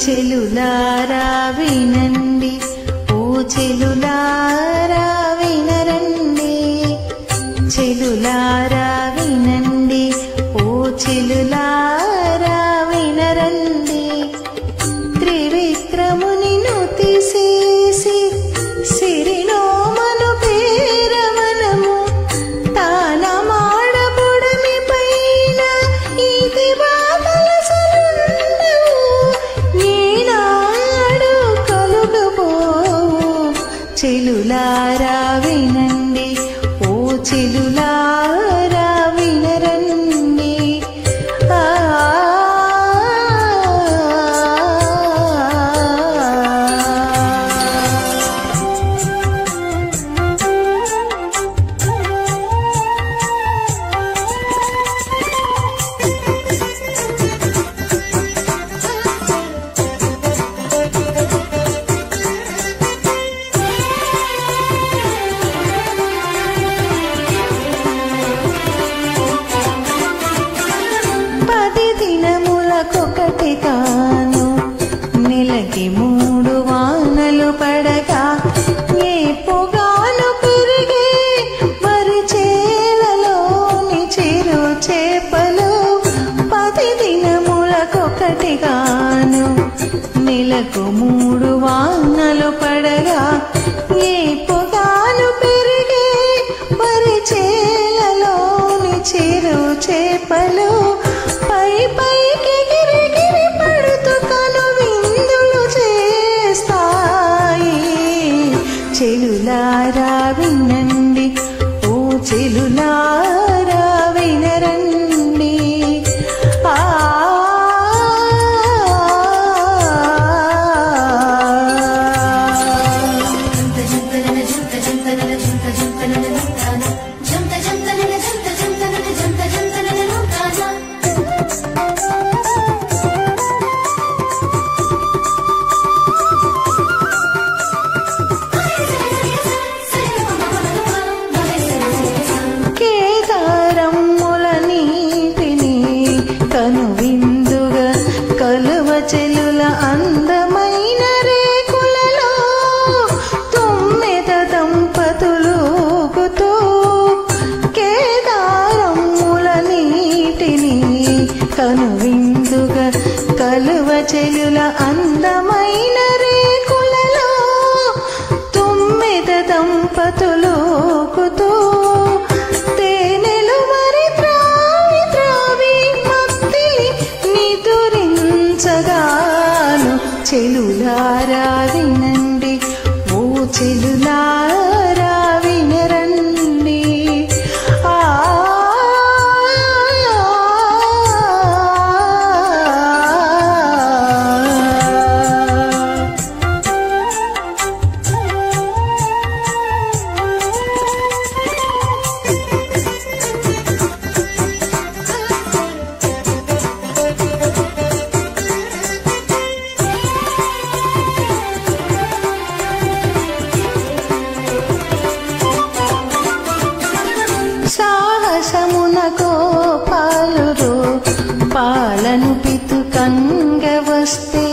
చెలులారా వినండి, ఓ చెలులారా వినరండి, చెలులారా వినండి, ఓ చెలులారా వినరండి. త్రివిక్రముని నుతిసేసి సిరినోమను పేరవనము తానమాడబుడమి పైన ఇది బాధల సలుండవు ఏనాడు కలుగబోవు. చెలులారా వినండి, ఓ చెలులారా వినరండి. ఒకటి కాను నెలకి 3 వానలు పడగా ఏ పొగాను పెరిగే వరి చేలలోని చిరు చేపలు. 10 దినములకొకటి కాను నెలకు 3 వానలు పడగా ఏ పొగాను పెరిగే వరి చేలలోని చిరు చేపలు. పై పైకి గిరిగిరి పడుతూ కను విందులు చేస్తాయి. చెలులారా వినండి, ఓ చెలులారా వినరండి. కనువిందుగా కలువ చెలుల అందమైన రేకులలో తొమ్మిద దంపతులుగుతూ కేదారమ్ముల నీటిని. కనువిందుగా కలువ చెలుల అందమైన రేకులలో తొమ్మిద దంపతులుగుతూ చెలులారా వినండి, ఓ చెలులారా వినరండి. సాహసమున గోపాలురు పాలను పితుకంగ వస్తే